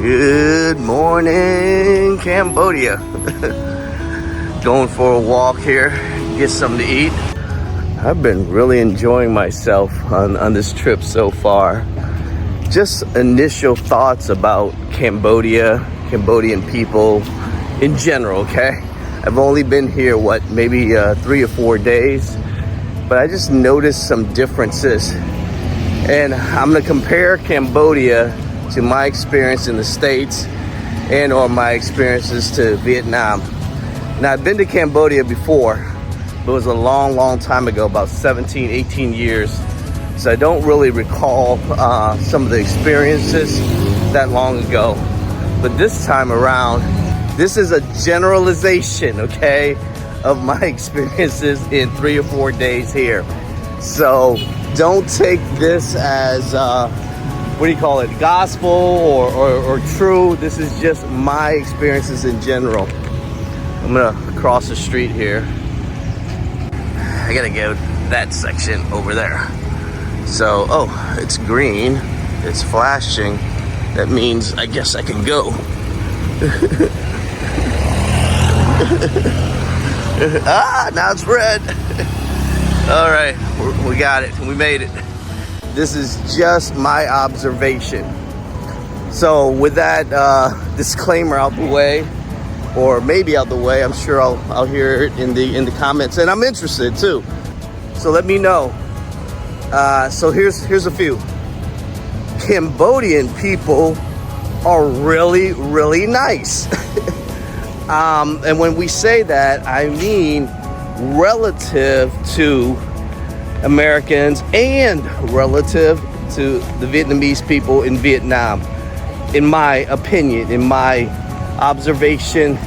Good morning, Cambodia. Going for a walk here, get something to eat. I've been really enjoying myself on this trip so far. Just initial thoughts about Cambodia, Cambodian people in general, okay? I've only been here, maybe 3 or 4 days, but I just noticed some differences. And I'm gonna compare Cambodia to my experience in the States and or my experiences to Vietnam. Now, I've been to Cambodia before, but it was a long time ago, about 17, 18 years. So I don't really recall some of the experiences that long ago. But this time around, this is a generalization, okay, of my experiences in 3 or 4 days here. So don't take this as gospel or true. This is just my experiences in general. I'm gonna cross the street here. I gotta go that section over there. So, oh, it's green. It's flashing. That means I guess I can go. Now it's red. All right, we got it. We made it. This is just my observation. So with that disclaimer out the way, or maybe out the way, I'm sure I'll hear it in the comments, and I'm interested too. So let me know. So here's a few. Cambodian people are really nice. And when we say that, I mean relative to Americans and relative to the Vietnamese people in Vietnam, in my opinion, in my observation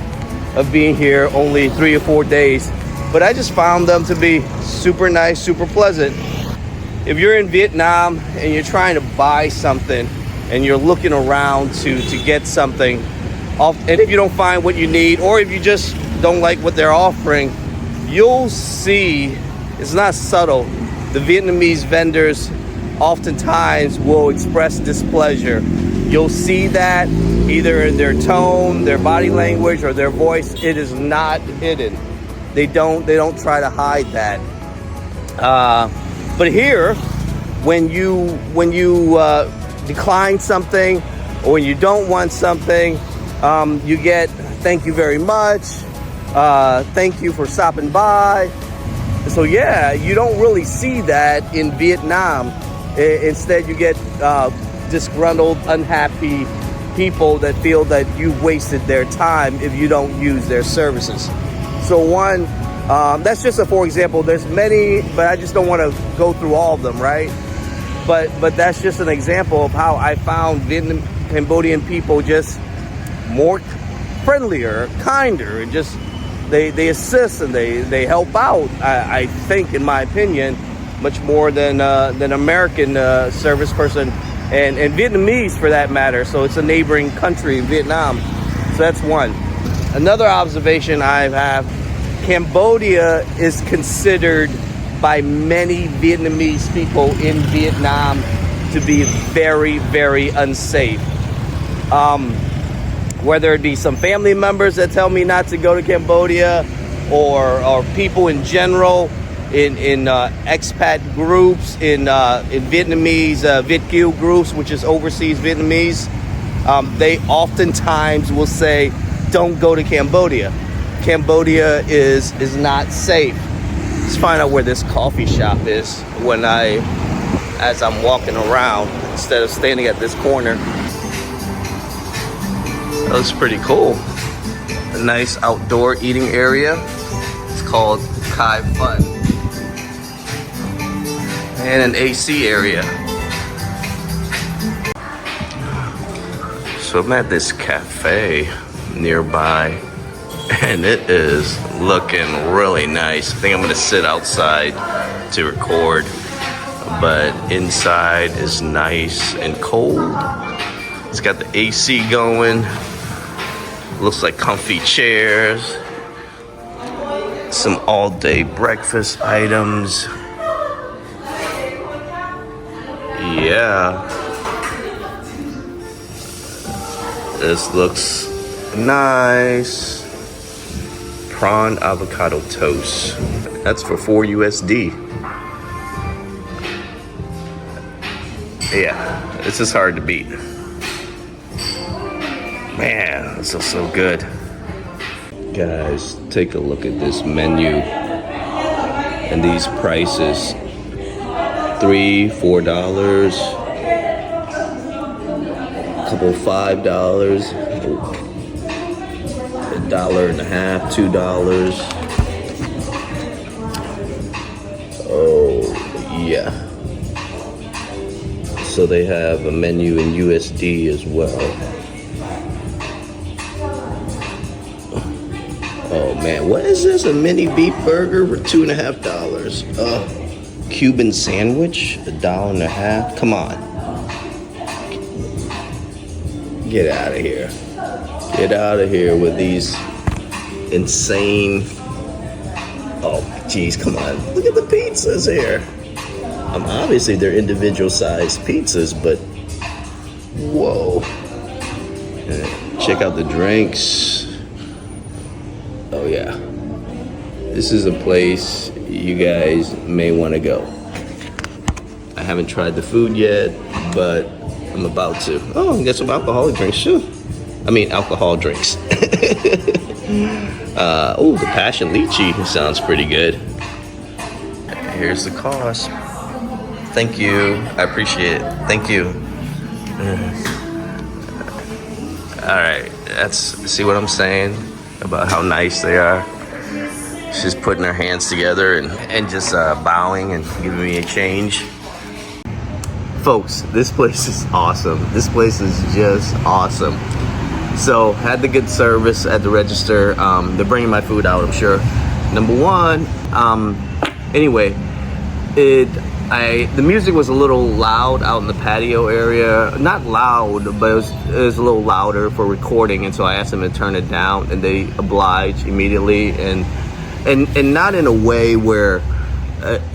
of being here only 3 or 4 days. But I just found them to be super nice, super pleasant. If you're in Vietnam and you're trying to buy something and you're looking around to get something, and if you don't find what you need, or if you just don't like what they're offering, you'll see it's not subtle. The Vietnamese vendors oftentimes will express displeasure. You'll see that either in their tone, their body language, or their voice. It is not hidden. They don't try to hide that. But here, when you decline something, or when you don't want something, you get thank you very much, thank you for stopping by. So yeah, you don't really see that in Vietnam. Instead, you get disgruntled, unhappy people that feel that you've wasted their time if you don't use their services. So that's just for example. There's many, but I just don't want to go through all of them, right? But that's just an example of how I found Cambodian people just more friendlier, kinder, and just they assist and they help out. I think, in my opinion, much more than American service person and Vietnamese for that matter. So it's a neighboring country, Vietnam. So that's one. Another observation I have: Cambodia is considered by many Vietnamese people in Vietnam to be very unsafe. Whether it be some family members that tell me not to go to Cambodia, or people in general in expat groups, in Vietnamese Viet Kieu groups, which is overseas Vietnamese, they oftentimes will say, don't go to Cambodia. Cambodia is not safe. Let's find out where this coffee shop is as I'm walking around, instead of standing at this corner. That looks pretty cool. A nice outdoor eating area. It's called Kai Fun. And an AC area. So I'm at this cafe nearby, and it is looking really nice. I think I'm gonna sit outside to record, but inside is nice and cold. It's got the AC going. Looks like comfy chairs. Some all-day breakfast items. Yeah. This looks nice. Prawn avocado toast. That's for $4 USD. Yeah, this is hard to beat. Man, this looks so good. Guys, take a look at this menu and these prices. $3, $4, a couple $5, $1.50, $2. Oh yeah. So they have a menu in USD as well. Oh man, what is this? A mini beef burger for $2.50. Cuban sandwich, $1.50. Come on. Get out of here. Get out of here with these insane. Oh, geez, come on. Look at the pizzas here. Obviously, they're individual sized pizzas, but whoa. Check out the drinks. Oh, yeah. This is a place you guys may want to go. I haven't tried the food yet, but I'm about to. Oh, and get some alcoholic drinks too. I mean, alcohol drinks. Oh, the passion lychee sounds pretty good. Here's the cost. Thank you. I appreciate it. Thank you. All right, see what I'm saying about how nice they are. She's putting her hands together and just bowing and giving me a change. Folks, this place is awesome. This place is just awesome. So, had the good service at the register. They're bringing my food out, I'm sure. Number one, anyway, the music was a little loud out in the patio area. Not loud, but it was a little louder for recording, and so I asked them to turn it down, and they obliged immediately, and not in a way where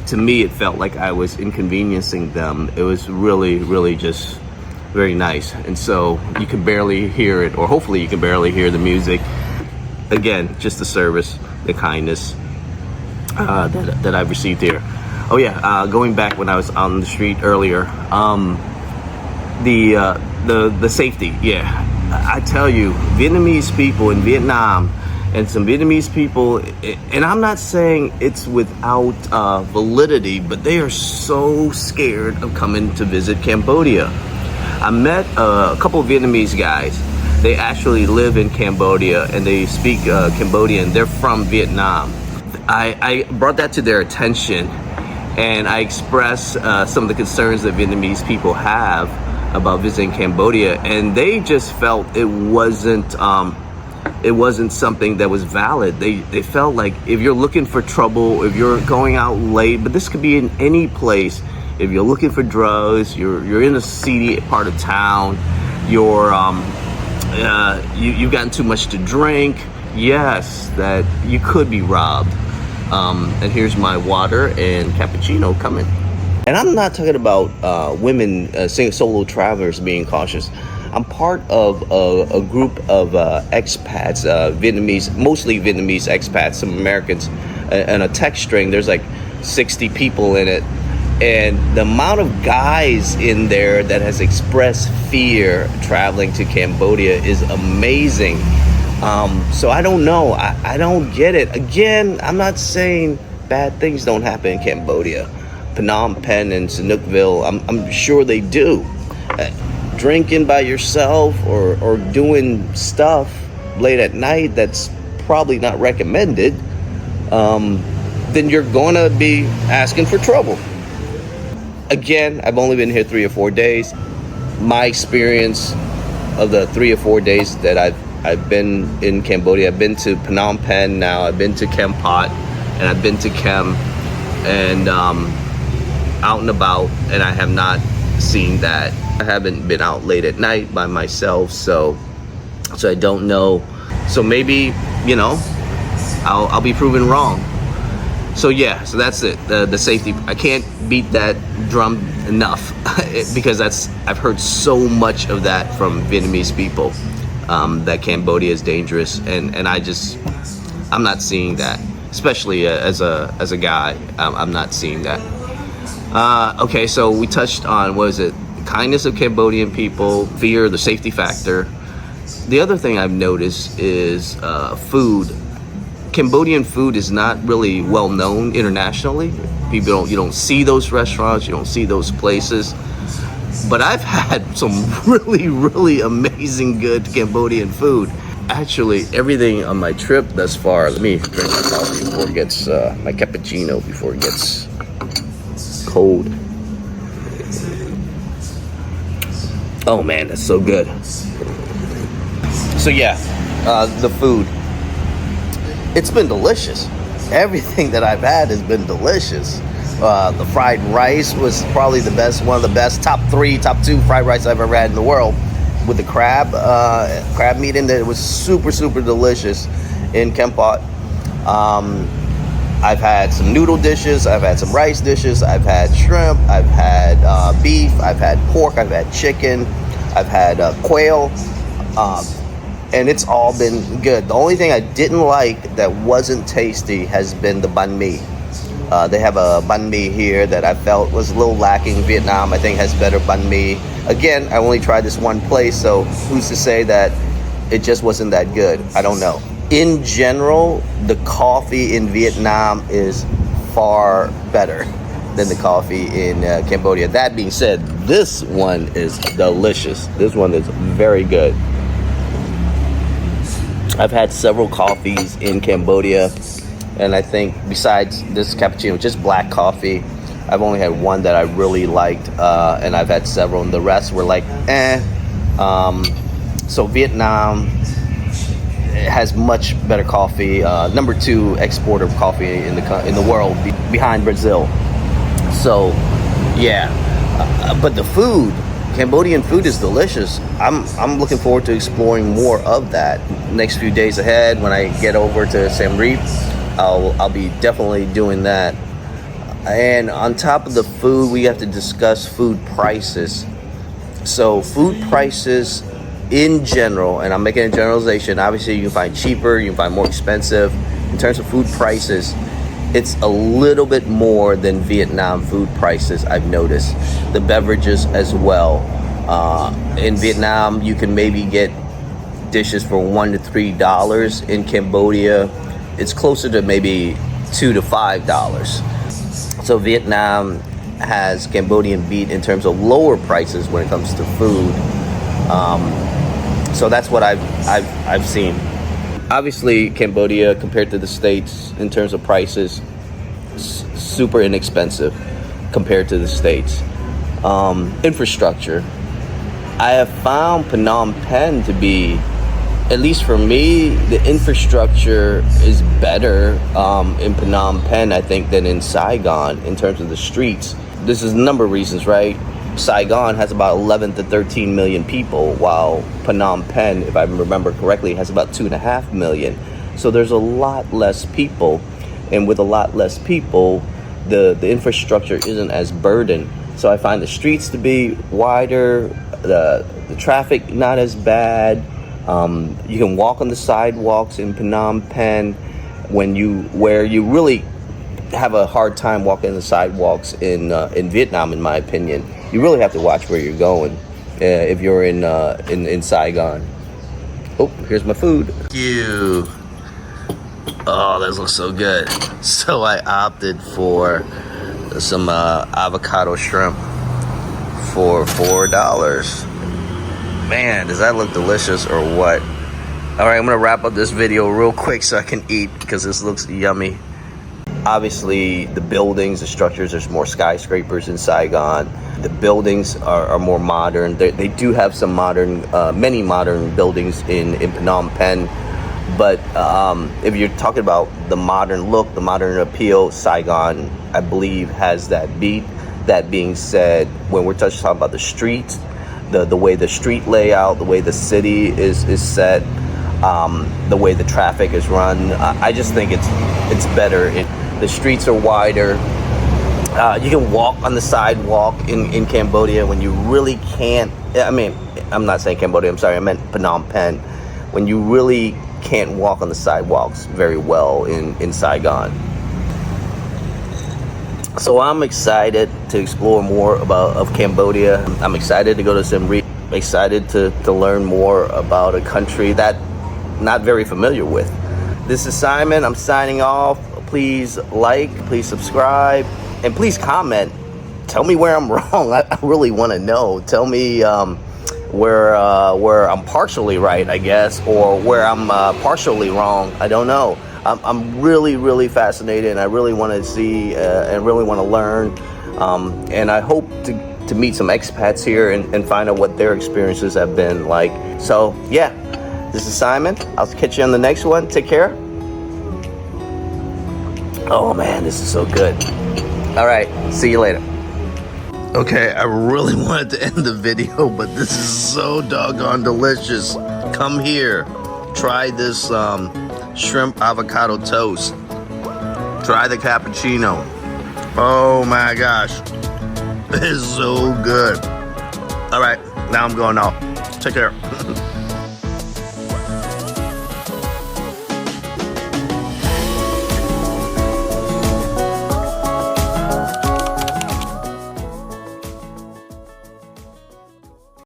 to me it felt like I was inconveniencing them. It was really, really just very nice, and so you can barely hear it, or hopefully you can barely hear the music. Again, just the service, the kindness that I've received here. Oh yeah, going back when I was on the street earlier, the safety. Yeah, I tell you, Vietnamese people in Vietnam, and some Vietnamese people, and I'm not saying it's without validity, but they are so scared of coming to visit Cambodia. I met a couple of Vietnamese guys. They actually live in Cambodia and they speak Cambodian. They're from Vietnam. I brought that to their attention, and I expressed some of the concerns that Vietnamese people have about visiting Cambodia, and they just felt it wasn't something that was valid. They felt like if you're looking for trouble, if you're going out late, but this could be in any place. If you're looking for drugs, you're in a seedy part of town, you've gotten too much to drink, yes, that you could be robbed. And here's my water and cappuccino coming. And I'm not talking about women, solo travelers being cautious. I'm part of a group of expats, Vietnamese, mostly Vietnamese expats, some Americans, and a text string. There's like 60 people in it. And the amount of guys in there that has expressed fear traveling to Cambodia is amazing. So I don't know. I don't get it. Again, I'm not saying bad things don't happen in Cambodia. Phnom Penh and Sihanoukville, I'm sure they do. Drinking by yourself or doing stuff late at night that's probably not recommended, then you're gonna be asking for trouble. Again, I've only been here 3 or 4 days. My experience of the 3 or 4 days that I've been in Cambodia, I've been to Phnom Penh now, I've been to Kampot, and I've been to Kem, and out and about, and I have not seen that. I haven't been out late at night by myself, so I don't know. So maybe, I'll be proven wrong. So yeah, so that's it. The safety. I can't beat that drum enough because I've heard so much of that from Vietnamese people. that Cambodia is dangerous, and I'm not seeing that, especially as a guy. I'm not seeing that. Okay, so we touched on, what is it, kindness of Cambodian people, fear, the safety factor. The other thing I've noticed is food. Cambodian food is not really well known internationally. You don't see those restaurants, you don't see those places. But I've had some really amazing good Cambodian food. Actually, everything on my trip thus far. Let me drink my coffee before it gets my cappuccino before it gets cold. Oh man, that's so good. So yeah, the food. It's been delicious. Everything that I've had has been delicious. The fried rice was probably the best, one of the best, top 2 fried rice I've ever had in the world. With the crab meat in there, it was super delicious in Kampot. I've had some noodle dishes, I've had some rice dishes, I've had shrimp, I've had beef, I've had pork, I've had chicken, I've had quail. And it's all been good. The only thing I didn't like that wasn't tasty has been the banh mi. They have a banh mi here that I felt was a little lacking. Vietnam, I think, has better banh mi. Again, I only tried this one place, so who's to say that it just wasn't that good? I don't know. In general, the coffee in Vietnam is far better than the coffee in Cambodia. That being said, this one is delicious. This one is very good. I've had several coffees in Cambodia, and I think besides this cappuccino, just black coffee, I've only had one that I really liked, and I've had several, and the rest were like, eh. So Vietnam has much better coffee. Number 2 exporter of coffee in the world, behind Brazil. So, yeah, but the food. Cambodian food is delicious. I'm looking forward to exploring more of that. Next few days ahead, when I get over to Siem Reap, I'll be definitely doing that. And on top of the food, we have to discuss food prices. So food prices in general, and I'm making a generalization. Obviously, you can find cheaper, you can find more expensive. In terms of food prices, it's a little bit more than Vietnam food prices, I've noticed. The beverages as well. In Vietnam, you can maybe get dishes for $1 to $3. In Cambodia, it's closer to maybe $2 to $5. So Vietnam has Cambodian beat in terms of lower prices when it comes to food. So that's what I've seen. Obviously, Cambodia, compared to the States in terms of prices, super inexpensive compared to the States. Infrastructure. I have found Phnom Penh to be, at least for me, the infrastructure is better in Phnom Penh, I think, than in Saigon in terms of the streets. This is a number of reasons, right? Saigon has about 11 to 13 million people, while Phnom Penh, if I remember correctly, has about 2.5 million. So there's a lot less people, and with a lot less people, the infrastructure isn't as burdened. So I find the streets to be wider, the traffic not as bad. You can walk on the sidewalks in Phnom Penh where you really have a hard time walking the sidewalks in Vietnam, in my opinion. You really have to watch where you're going if you're in Saigon. Oh, here's my food. Thank you. Oh, those look so good. So I opted for some avocado shrimp for $4. Man, does that look delicious or what? All right, I'm gonna wrap up this video real quick so I can eat because this looks yummy. Obviously, the buildings, the structures, there's more skyscrapers in Saigon. The buildings are more modern. They do have some many modern buildings in Phnom Penh. But if you're talking about the modern look, the modern appeal, Saigon, I believe, has that beat. That being said, when we're talking about the streets, the way the street layout, the way the city is set, the way the traffic is run, I just think it's better. The streets are wider. You can walk on the sidewalk in Cambodia when you really can't. I mean, I'm not saying Cambodia, I'm sorry, I meant Phnom Penh. when you really can't walk on the sidewalks very well in Saigon. So I'm excited to explore more of Cambodia. I'm excited to go to Siem Reap. Excited to learn more about a country that I'm not very familiar with. This is Simon. I'm signing off. Please like, please subscribe, and please comment. Tell me where I'm wrong. I really want to know. Tell me where I'm partially right, I guess, or where I'm partially wrong. I don't know. I'm really fascinated, and I really want to see and really want to learn. And I hope to meet some expats here and find out what their experiences have been like. So yeah, this is Simon. I'll catch you on the next one. Take care. Oh man, this is so good. All right, see you later. Okay, I really wanted to end the video, but this is so doggone delicious. Come here, try this shrimp avocado toast. Try the cappuccino. Oh my gosh, it's so good. All right, now I'm going off. Take care.